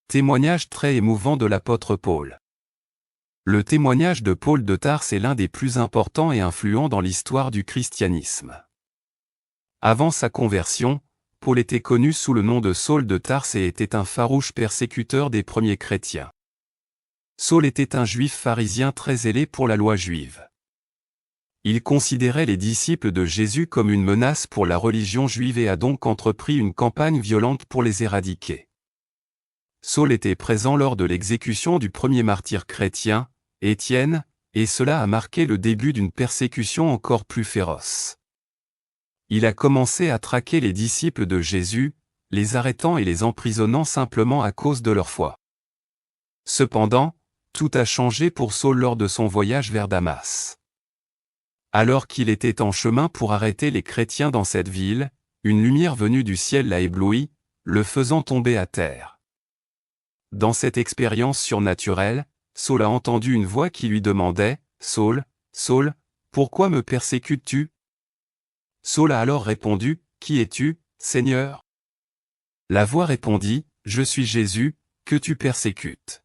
Témoignage très émouvant de l'apôtre Paul. Le témoignage de Paul de Tarse est l'un des plus importants et influents dans l'histoire du christianisme. Avant sa conversion, Paul était connu sous le nom de Saul de Tarse et était un farouche persécuteur des premiers chrétiens. Saul était un juif pharisien très zélé pour la loi juive. Il considérait les disciples de Jésus comme une menace pour la religion juive et a donc entrepris une campagne violente pour les éradiquer. Saul était présent lors de l'exécution du premier martyr chrétien, Étienne, et cela a marqué le début d'une persécution encore plus féroce. Il a commencé à traquer les disciples de Jésus, les arrêtant et les emprisonnant simplement à cause de leur foi. Cependant, tout a changé pour Saul lors de son voyage vers Damas. Alors qu'il était en chemin pour arrêter les chrétiens dans cette ville, une lumière venue du ciel l'a ébloui, le faisant tomber à terre. Dans cette expérience surnaturelle, Saul a entendu une voix qui lui demandait « Saul, Saul, pourquoi me persécutes-tu » Saul a alors répondu « Qui es-tu, Seigneur » La voix répondit « Je suis Jésus, que tu persécutes ».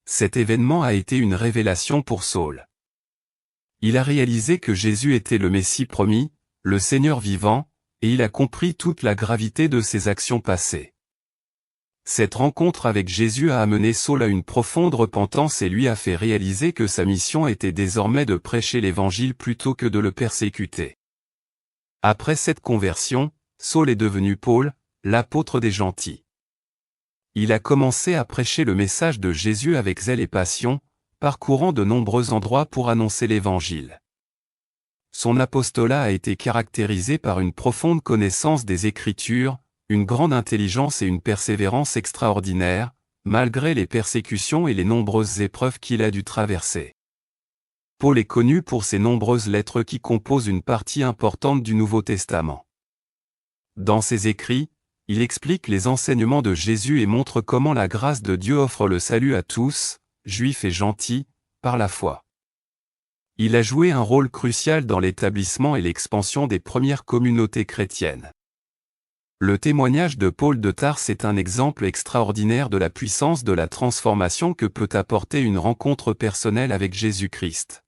Cet événement a été une révélation pour Saul. Il a réalisé que Jésus était le Messie promis, le Seigneur vivant, et il a compris toute la gravité de ses actions passées. Cette rencontre avec Jésus a amené Saul à une profonde repentance et lui a fait réaliser que sa mission était désormais de prêcher l'Évangile plutôt que de le persécuter. Après cette conversion, Saul est devenu Paul, l'apôtre des gentils. Il a commencé à prêcher le message de Jésus avec zèle et passion, parcourant de nombreux endroits pour annoncer l'Évangile. Son apostolat a été caractérisé par une profonde connaissance des Écritures, une grande intelligence et une persévérance extraordinaires, malgré les persécutions et les nombreuses épreuves qu'il a dû traverser. Paul est connu pour ses nombreuses lettres qui composent une partie importante du Nouveau Testament. Dans ses écrits, il explique les enseignements de Jésus et montre comment la grâce de Dieu offre le salut à tous, juifs et gentils, par la foi. Il a joué un rôle crucial dans l'établissement et l'expansion des premières communautés chrétiennes. Le témoignage de Paul de Tarse est un exemple extraordinaire de la puissance de la transformation que peut apporter une rencontre personnelle avec Jésus-Christ.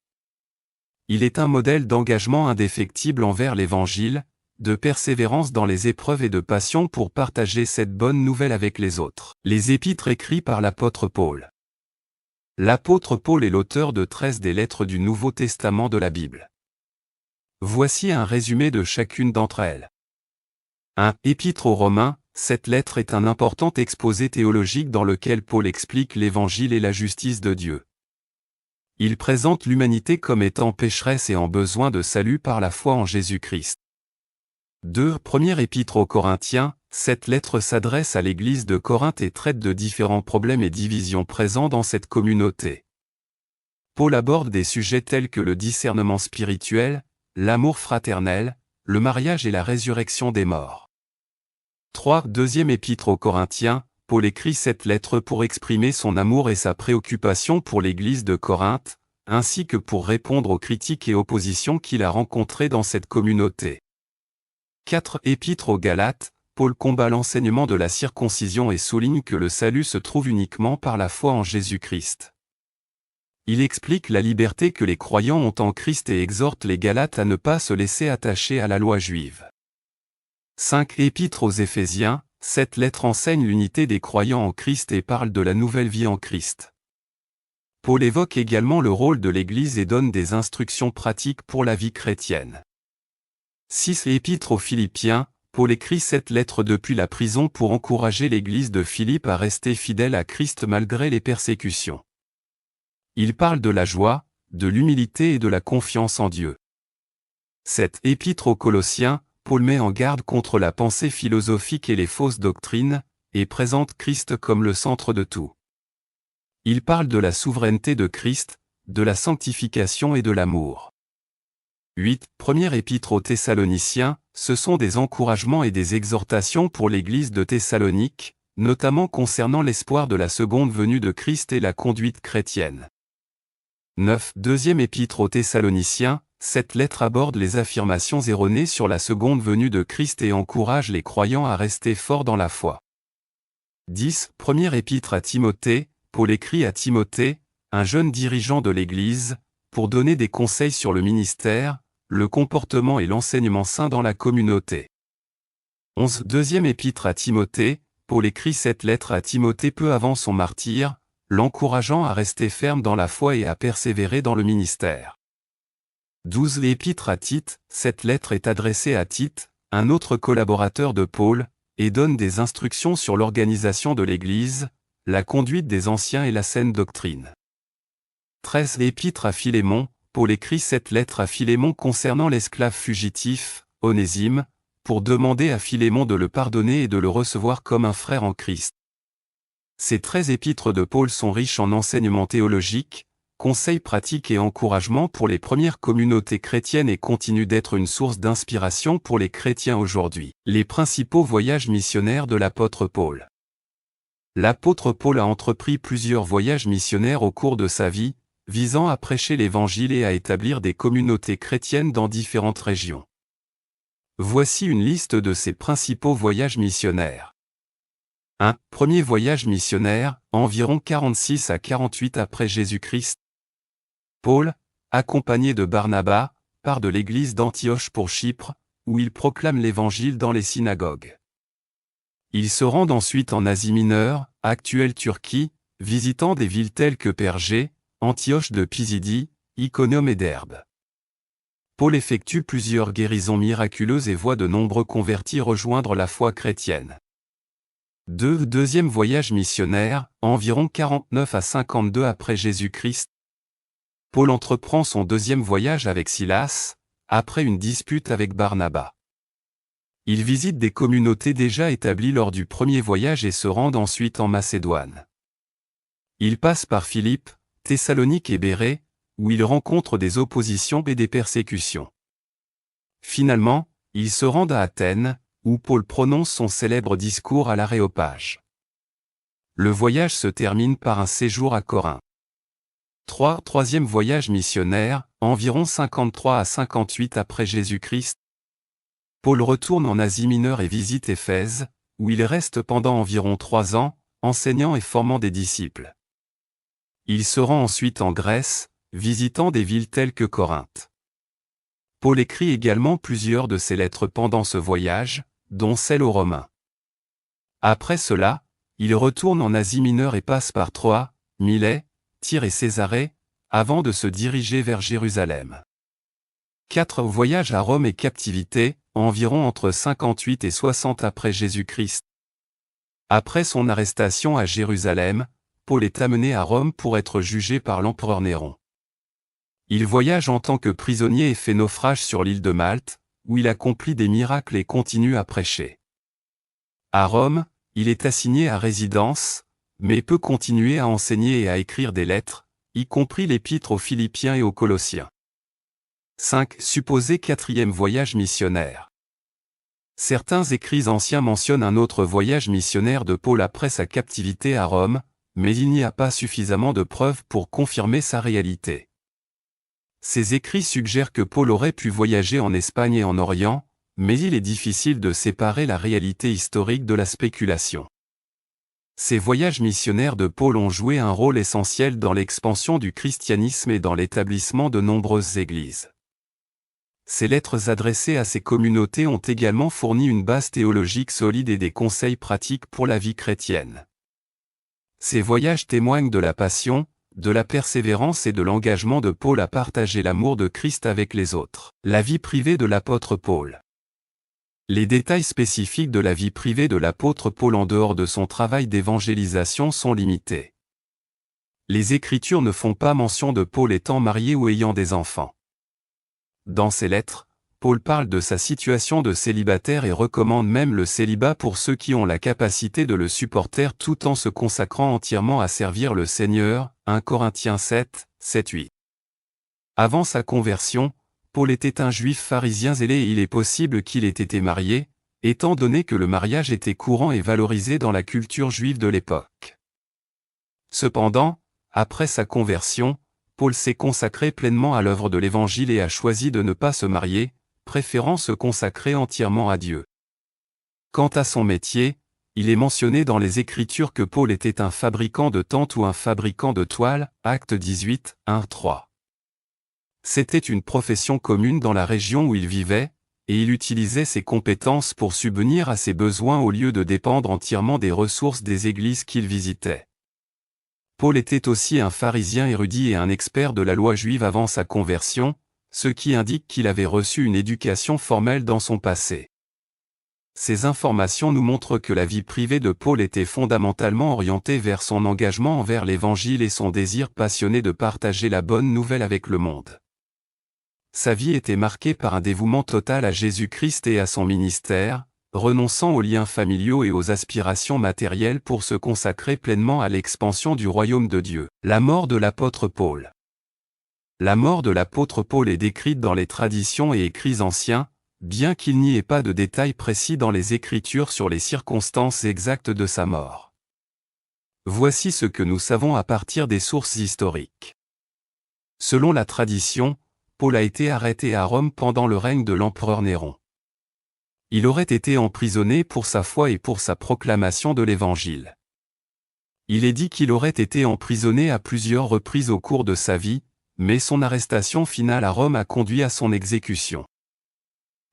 Il est un modèle d'engagement indéfectible envers l'Évangile, de persévérance dans les épreuves et de passion pour partager cette bonne nouvelle avec les autres. Les épîtres écrits par l'apôtre Paul. L'apôtre Paul est l'auteur de 13 des lettres du Nouveau Testament de la Bible. Voici un résumé de chacune d'entre elles. 1. Épître aux Romains, cette lettre est un important exposé théologique dans lequel Paul explique l'Évangile et la justice de Dieu. Il présente l'humanité comme étant pécheresse et en besoin de salut par la foi en Jésus-Christ. 2. Première épître aux Corinthiens, cette lettre s'adresse à l'Église de Corinthe et traite de différents problèmes et divisions présents dans cette communauté. Paul aborde des sujets tels que le discernement spirituel, l'amour fraternel, le mariage et la résurrection des morts. 3. Deuxième épître aux Corinthiens, Paul écrit cette lettre pour exprimer son amour et sa préoccupation pour l'Église de Corinthe, ainsi que pour répondre aux critiques et oppositions qu'il a rencontrées dans cette communauté. 4. Épître aux Galates, Paul combat l'enseignement de la circoncision et souligne que le salut se trouve uniquement par la foi en Jésus-Christ. Il explique la liberté que les croyants ont en Christ et exhorte les Galates à ne pas se laisser attacher à la loi juive. 5. Épître aux Éphésiens, cette lettre enseigne l'unité des croyants en Christ et parle de la nouvelle vie en Christ. Paul évoque également le rôle de l'Église et donne des instructions pratiques pour la vie chrétienne. 6. Épître aux Philippiens, Paul écrit cette lettre depuis la prison pour encourager l'Église de Philippe à rester fidèle à Christ malgré les persécutions. Il parle de la joie, de l'humilité et de la confiance en Dieu. 7. Épître aux Colossiens, Paul met en garde contre la pensée philosophique et les fausses doctrines, et présente Christ comme le centre de tout. Il parle de la souveraineté de Christ, de la sanctification et de l'amour. 8. Première épître aux Thessaloniciens, ce sont des encouragements et des exhortations pour l'Église de Thessalonique, notamment concernant l'espoir de la seconde venue de Christ et la conduite chrétienne. 9. Deuxième épître aux Thessaloniciens, cette lettre aborde les affirmations erronées sur la seconde venue de Christ et encourage les croyants à rester forts dans la foi. 10. Première épître à Timothée, Paul écrit à Timothée, un jeune dirigeant de l'Église, pour donner des conseils sur le ministère, le comportement et l'enseignement saint dans la communauté. 11. Deuxième épître à Timothée, Paul écrit cette lettre à Timothée peu avant son martyre, l'encourageant à rester ferme dans la foi et à persévérer dans le ministère. 12. L'épître à Tite, cette lettre est adressée à Tite, un autre collaborateur de Paul, et donne des instructions sur l'organisation de l'Église, la conduite des anciens et la saine doctrine. 13. L'épître à Philémon, Paul écrit cette lettre à Philémon concernant l'esclave fugitif, Onésime, pour demander à Philémon de le pardonner et de le recevoir comme un frère en Christ. Ces 13 épîtres de Paul sont riches en enseignements théologiques, conseils pratiques et encouragements pour les premières communautés chrétiennes et continuent d'être une source d'inspiration pour les chrétiens aujourd'hui. Les principaux voyages missionnaires de l'apôtre Paul. L'apôtre Paul a entrepris plusieurs voyages missionnaires au cours de sa vie, visant à prêcher l'Évangile et à établir des communautés chrétiennes dans différentes régions. Voici une liste de ses principaux voyages missionnaires. 1. Premier voyage missionnaire, environ 46 à 48 après Jésus-Christ. Paul, accompagné de Barnabas, part de l'église d'Antioche pour Chypre, où il proclame l'Évangile dans les synagogues. Il se rend ensuite en Asie mineure, actuelle Turquie, visitant des villes telles que Pergée, Antioche de Pisidie, Iconium et Derbe. Paul effectue plusieurs guérisons miraculeuses et voit de nombreux convertis rejoindre la foi chrétienne. 2. Deuxième voyage missionnaire, environ 49 à 52 après Jésus-Christ. Paul entreprend son deuxième voyage avec Silas, après une dispute avec Barnabas. Il visite des communautés déjà établies lors du premier voyage et se rend ensuite en Macédoine. Il passe par Philippe, Thessalonique et Bérée, où il rencontre des oppositions et des persécutions. Finalement, il se rend à Athènes, où Paul prononce son célèbre discours à l'Aréopage. Le voyage se termine par un séjour à Corinthe. 3. Troisième voyage missionnaire, environ 53 à 58 après Jésus-Christ. Paul retourne en Asie mineure et visite Éphèse, où il reste pendant environ 3 ans, enseignant et formant des disciples. Il se rend ensuite en Grèce, visitant des villes telles que Corinthe. Paul écrit également plusieurs de ses lettres pendant ce voyage, dont celle aux Romains. Après cela, il retourne en Asie mineure et passe par Troie, Milet, Tyr et Césarée, avant de se diriger vers Jérusalem. 4. Voyage à Rome et captivité, environ entre 58 et 60 après Jésus-Christ. Après son arrestation à Jérusalem, Paul est amené à Rome pour être jugé par l'empereur Néron. Il voyage en tant que prisonnier et fait naufrage sur l'île de Malte, où il accomplit des miracles et continue à prêcher. À Rome, il est assigné à résidence, mais peut continuer à enseigner et à écrire des lettres, y compris l'épître aux Philippiens et aux Colossiens. 5. Supposé quatrième voyage missionnaire. Certains écrits anciens mentionnent un autre voyage missionnaire de Paul après sa captivité à Rome, mais il n'y a pas suffisamment de preuves pour confirmer sa réalité. Ces écrits suggèrent que Paul aurait pu voyager en Espagne et en Orient, mais il est difficile de séparer la réalité historique de la spéculation. Ces voyages missionnaires de Paul ont joué un rôle essentiel dans l'expansion du christianisme et dans l'établissement de nombreuses églises. Ces lettres adressées à ces communautés ont également fourni une base théologique solide et des conseils pratiques pour la vie chrétienne. Ces voyages témoignent de la passion, de la persévérance et de l'engagement de Paul à partager l'amour de Christ avec les autres. La vie privée de l'apôtre Paul. Les détails spécifiques de la vie privée de l'apôtre Paul en dehors de son travail d'évangélisation sont limités. Les Écritures ne font pas mention de Paul étant marié ou ayant des enfants. Dans ses lettres, Paul parle de sa situation de célibataire et recommande même le célibat pour ceux qui ont la capacité de le supporter tout en se consacrant entièrement à servir le Seigneur, 1 Corinthiens 7, 7-8. Avant sa conversion, Paul était un juif pharisien zélé et il est possible qu'il ait été marié, étant donné que le mariage était courant et valorisé dans la culture juive de l'époque. Cependant, après sa conversion, Paul s'est consacré pleinement à l'œuvre de l'Évangile et a choisi de ne pas se marier, préférant se consacrer entièrement à Dieu. Quant à son métier, Il est mentionné dans les Écritures que Paul était un fabricant de tentes ou un fabricant de toiles, Actes 18, 1-3. C'était une profession commune dans la région où il vivait, et il utilisait ses compétences pour subvenir à ses besoins au lieu de dépendre entièrement des ressources des églises qu'il visitait. Paul était aussi un pharisien érudit et un expert de la loi juive avant sa conversion, ce qui indique qu'il avait reçu une éducation formelle dans son passé. Ces informations nous montrent que la vie privée de Paul était fondamentalement orientée vers son engagement envers l'Évangile et son désir passionné de partager la bonne nouvelle avec le monde. Sa vie était marquée par un dévouement total à Jésus-Christ et à son ministère, renonçant aux liens familiaux et aux aspirations matérielles pour se consacrer pleinement à l'expansion du royaume de Dieu. La mort de l'apôtre Paul. La mort de l'apôtre Paul est décrite dans les traditions et écrits anciens, bien qu'il n'y ait pas de détails précis dans les Écritures sur les circonstances exactes de sa mort. Voici ce que nous savons à partir des sources historiques. Selon la tradition, Paul a été arrêté à Rome pendant le règne de l'empereur Néron. Il aurait été emprisonné pour sa foi et pour sa proclamation de l'Évangile. Il est dit qu'il aurait été emprisonné à plusieurs reprises au cours de sa vie, mais son arrestation finale à Rome a conduit à son exécution.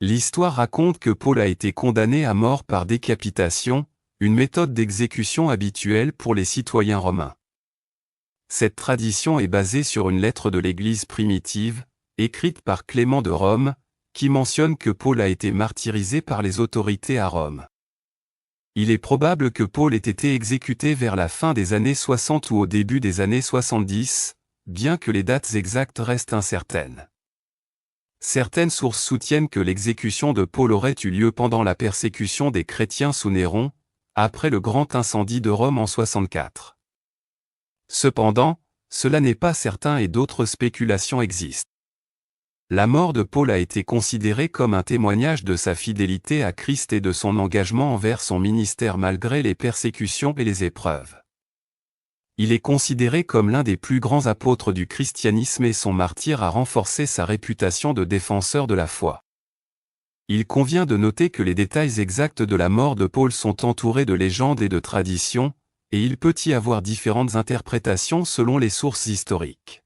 L'histoire raconte que Paul a été condamné à mort par décapitation, une méthode d'exécution habituelle pour les citoyens romains. Cette tradition est basée sur une lettre de l'Église primitive, écrite par Clément de Rome, qui mentionne que Paul a été martyrisé par les autorités à Rome. Il est probable que Paul ait été exécuté vers la fin des années 60 ou au début des années 70, bien que les dates exactes restent incertaines. Certaines sources soutiennent que l'exécution de Paul aurait eu lieu pendant la persécution des chrétiens sous Néron, après le grand incendie de Rome en 64. Cependant, cela n'est pas certain et d'autres spéculations existent. La mort de Paul a été considérée comme un témoignage de sa fidélité à Christ et de son engagement envers son ministère malgré les persécutions et les épreuves. Il est considéré comme l'un des plus grands apôtres du christianisme et son martyre a renforcé sa réputation de défenseur de la foi. Il convient de noter que les détails exacts de la mort de Paul sont entourés de légendes et de traditions, et il peut y avoir différentes interprétations selon les sources historiques.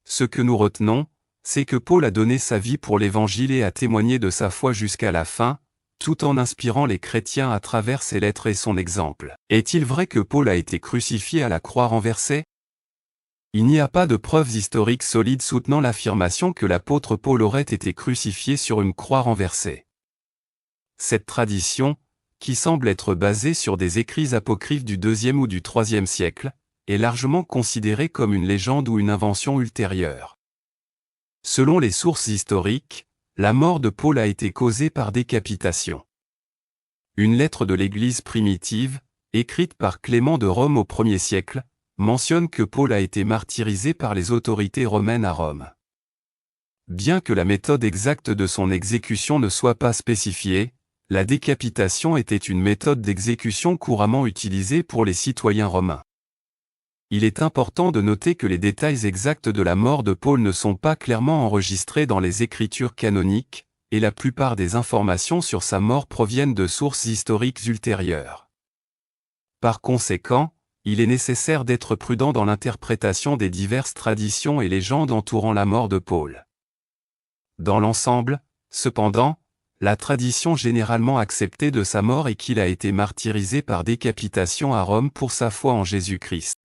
Ce que nous retenons, c'est que Paul a donné sa vie pour l'Évangile et a témoigné de sa foi jusqu'à la fin, tout en inspirant les chrétiens à travers ses lettres et son exemple. Est-il vrai que Paul a été crucifié à la croix renversée? Il n'y a pas de preuves historiques solides soutenant l'affirmation que l'apôtre Paul aurait été crucifié sur une croix renversée. Cette tradition, qui semble être basée sur des écrits apocryphes du IIe ou du IIIe siècle, est largement considérée comme une légende ou une invention ultérieure. Selon les sources historiques, la mort de Paul a été causée par décapitation. Une lettre de l'Église primitive, écrite par Clément de Rome au Ier siècle, mentionne que Paul a été martyrisé par les autorités romaines à Rome. Bien que la méthode exacte de son exécution ne soit pas spécifiée, la décapitation était une méthode d'exécution couramment utilisée pour les citoyens romains. Il est important de noter que les détails exacts de la mort de Paul ne sont pas clairement enregistrés dans les Écritures canoniques, et la plupart des informations sur sa mort proviennent de sources historiques ultérieures. Par conséquent, il est nécessaire d'être prudent dans l'interprétation des diverses traditions et légendes entourant la mort de Paul. Dans l'ensemble, cependant, la tradition généralement acceptée de sa mort est qu'il a été martyrisé par décapitation à Rome pour sa foi en Jésus-Christ.